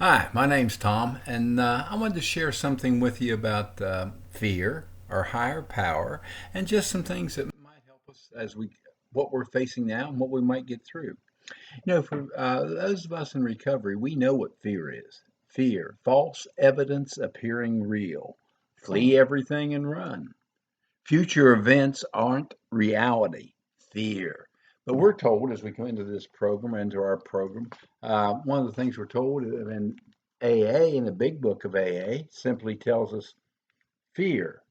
Hi, my name's Tom, and I wanted to share something with you about fear, our higher power, and just some things that might help us as what we're facing now and what we might get through. For those of us in recovery, we know what fear is. Fear, false evidence appearing real. Flee everything and run. Future events aren't reality. Fear. But we're told as we come into this program, into our program, one of the things we're told in AA, in the big book of AA, simply tells us fear.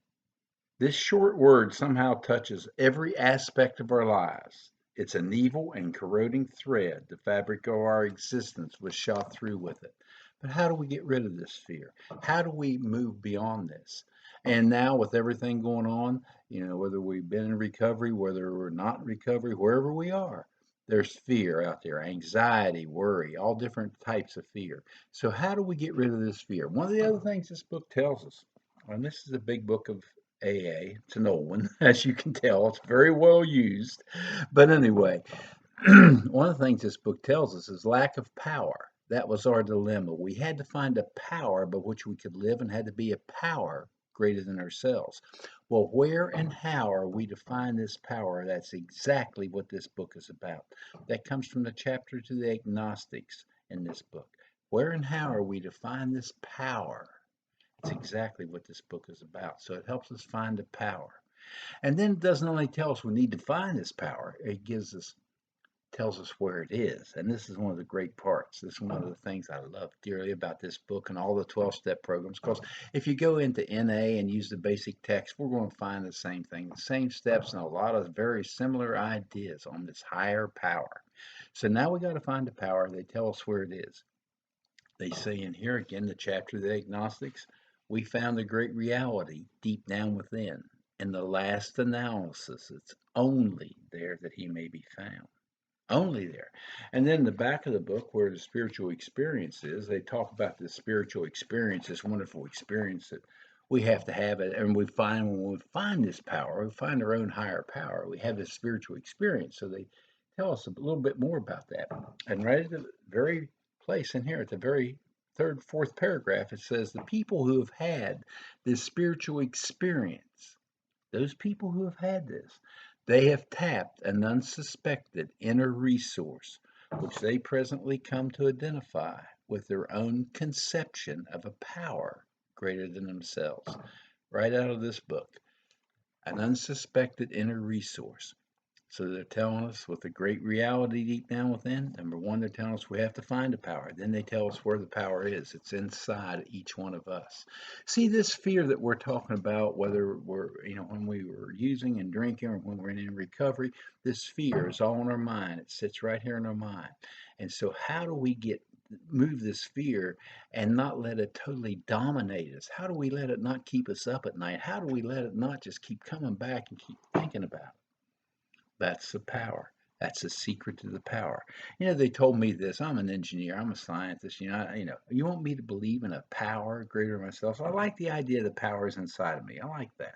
This short word somehow touches every aspect of our lives. It's an evil and corroding thread. The fabric of our existence was shot through with it. But how do we get rid of this fear? How do we move beyond this? And now, with everything going on, whether we've been in recovery, whether we're not in recovery, wherever we are, there's fear out there, anxiety, worry, all different types of fear. So, how do we get rid of this fear? One of the other things this book tells us, and this is a big book of AA. It's an old one, as you can tell. It's very well used. But anyway, one of the things this book tells us is lack of power. That was our dilemma. We had to find a power by which we could live and had to be a power greater than ourselves. Well, where and how are we to find this power? That's exactly what this book is about. That comes from the chapter to the agnostics in this book. Where and how are we to find this power? It's exactly what this book is about. So it helps us find the power. And then it doesn't only tell us we need to find this power, it tells us where it is. And this is one of the great parts. This is one of the things I love dearly about this book and all the 12-step programs. Because if you go into NA and use the basic text, we're going to find the same thing, the same steps and a lot of very similar ideas on this higher power. So now we got to find the power. They tell us where it is. They say in here again, the chapter of the agnostics, we found the great reality deep down within. In the last analysis, it's only there that he may be found. Only there. And then the back of the book, where the spiritual experience is, they talk about this spiritual experience, this wonderful experience that we have to have it. And we find when we find this power, we find our own higher power, we have this spiritual experience. So they tell us a little bit more about that. And right at the very place in here, at the very third, fourth paragraph, it says, the people who have had this spiritual experience, those people who have had this, they have tapped an unsuspected inner resource, which they presently come to identify with their own conception of a power greater than themselves. Right out of this book, an unsuspected inner resource. So they're telling us with the great reality deep down within. Number one, they're telling us we have to find the power. Then they tell us where the power is. It's inside each one of us. See, this fear that we're talking about, whether we're, when we were using and drinking or when we're in recovery, this fear is all in our mind. It sits right here in our mind. And so how do we move this fear and not let it totally dominate us? How do we let it not keep us up at night? How do we let it not just keep coming back and keep thinking about it? That's the power. That's the secret to the power. They told me this. I'm an engineer. I'm a scientist. You want me to believe in a power greater than myself. So I like the idea that power is inside of me. I like that.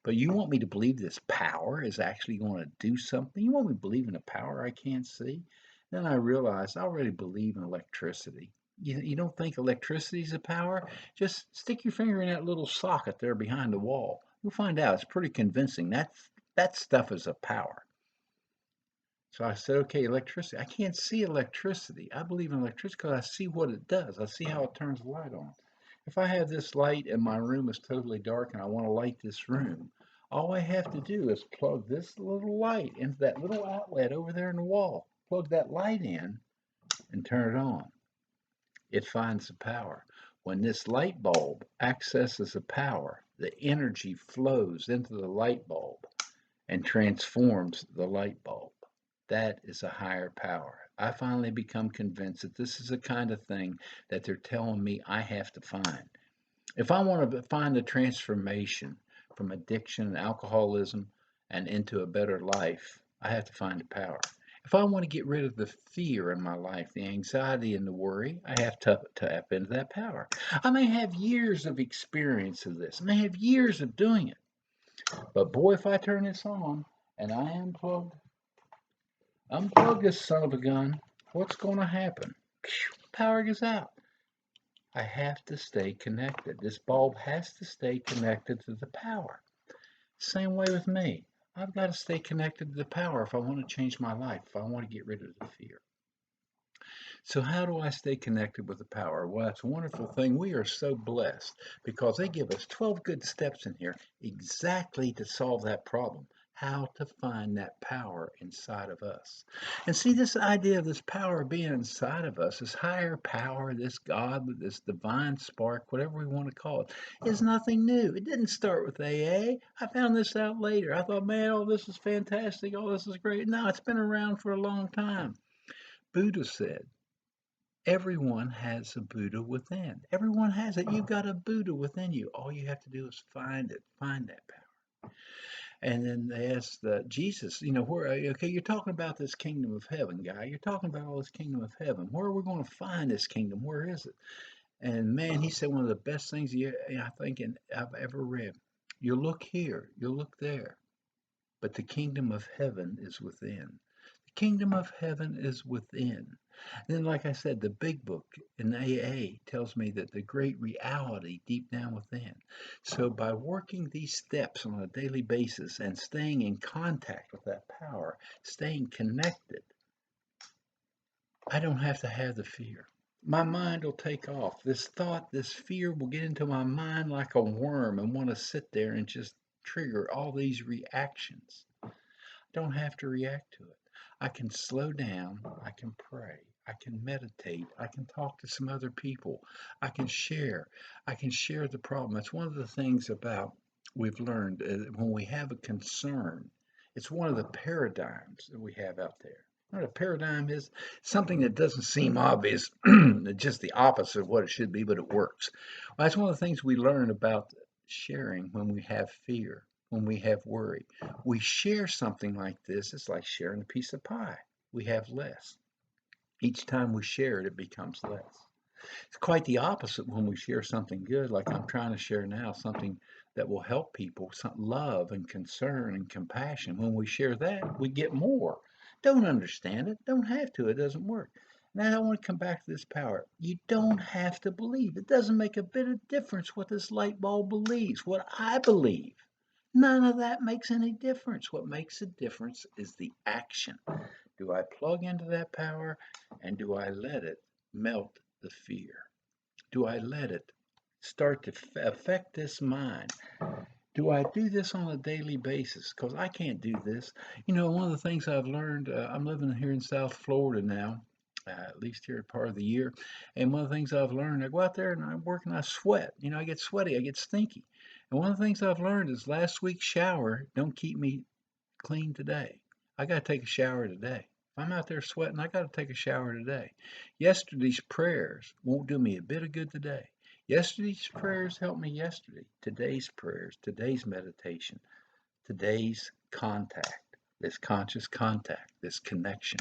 But you want me to believe this power is actually going to do something? You want me to believe in a power I can't see? Then I realized I already believe in electricity. You don't think electricity is a power? Just stick your finger in that little socket there behind the wall. You'll find out it's pretty convincing. That stuff is a power. So I said, okay, electricity. I can't see electricity. I believe in electricity because I see what it does. I see how it turns the light on. If I have this light and my room is totally dark and I want to light this room, all I have to do is plug this little light into that little outlet over there in the wall. Plug that light in and turn it on. It finds the power. When this light bulb accesses the power, the energy flows into the light bulb and transforms the light bulb. That is a higher power. I finally become convinced that this is the kind of thing that they're telling me I have to find. If I want to find the transformation from addiction and alcoholism and into a better life, I have to find the power. If I want to get rid of the fear in my life, the anxiety and the worry, I have to tap into that power. I may have years of experience of this. I may have years of doing it. But boy, if I turn this on and I unplug this son of a gun, what's going to happen? Power goes out. I have to stay connected. This bulb has to stay connected to the power. Same way with me. I've got to stay connected to the power if I want to change my life, if I want to get rid of the fear. So how do I stay connected with the power? Well, that's a wonderful thing. We are so blessed because they give us 12 good steps in here exactly to solve that problem. How to find that power inside of us. And see, this idea of this power being inside of us, this higher power, this God, this divine spark, whatever we want to call it, is nothing new. It didn't start with AA. I found this out later. I thought, man, oh, this is fantastic. Oh, this is great. No, it's been around for a long time. Buddha said, everyone has a Buddha within. Everyone has it. You've got a Buddha within you. All you have to do is find it, find that power. And then they asked Jesus, where, okay, you're talking about this kingdom of heaven, guy. You're talking about all this kingdom of heaven. Where are we going to find this kingdom? Where is it? And man, he said one of the best things I think I've ever read. You look here, you look there, but the kingdom of heaven is within. The kingdom of heaven is within. And then, like I said, the big book in AA tells me that the great reality deep down within. So, by working these steps on a daily basis and staying in contact with that power, staying connected, I don't have to have the fear. My mind will take off. This thought, this fear will get into my mind like a worm and want to sit there and just trigger all these reactions. Don't have to react to it. I can slow down. I can pray. I can meditate. I can talk to some other people. I can share. I can share the problem. That's one of the things about we've learned when we have a concern. It's one of the paradigms that we have out there. What a paradigm is something that doesn't seem obvious, just the opposite of what it should be, but it works. Well, that's one of the things we learn about sharing when we have fear, when we have worry. We share something like this, it's like sharing a piece of pie. We have less. Each time we share it, it becomes less. It's quite the opposite when we share something good, like I'm trying to share now, something that will help people, some love and concern and compassion. When we share that, we get more. Don't understand it, don't have to, it doesn't work. Now I want to come back to this power. You don't have to believe. It doesn't make a bit of difference what this light bulb believes, what I believe. None of that makes any difference. What makes a difference is the action. Do I plug into that power and do I let it melt the fear? Do I let it start to affect this mind? Do I do this on a daily basis? Because I can't do this. One of the things I've learned, I'm living here in South Florida now, at least here part of the year. And one of the things I've learned, I go out there and I work and I sweat. I get sweaty, I get stinky. And one of the things I've learned is last week's shower don't keep me clean today. I got to take a shower today. If I'm out there sweating, I got to take a shower today. Yesterday's prayers won't do me a bit of good today. Yesterday's prayers helped me yesterday. Today's prayers, today's meditation, today's contact, this conscious contact, this connection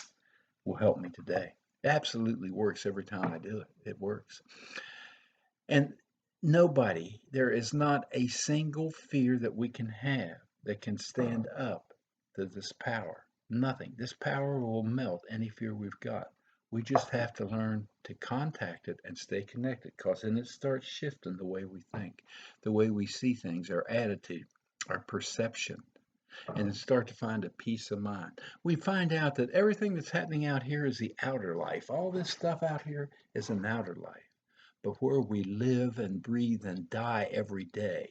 will help me today. It absolutely works every time I do it. It works. And there is not a single fear that we can have that can stand up to this power. Nothing. This power will melt any fear we've got. We just have to learn to contact it and stay connected because then it starts shifting the way we think, the way we see things, our attitude, our perception, and then start to find a peace of mind. We find out that everything that's happening out here is the outer life. All this stuff out here is an outer life. But where we live and breathe and die every day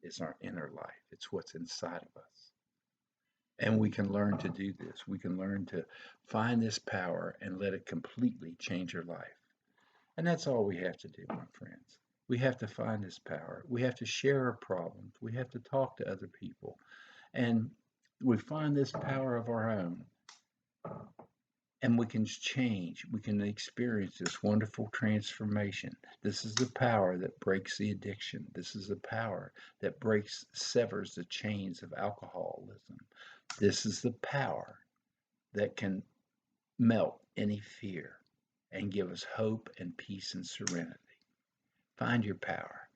is our inner life. It's what's inside of us. And we can learn to do this. We can learn to find this power and let it completely change our life. And that's all we have to do, my friends. We have to find this power. We have to share our problems. We have to talk to other people. And we find this power of our own. And we can change. We can experience this wonderful transformation. This is the power that breaks the addiction. This is the power that severs the chains of alcoholism. This is the power that can melt any fear and give us hope and peace and serenity. Find your power.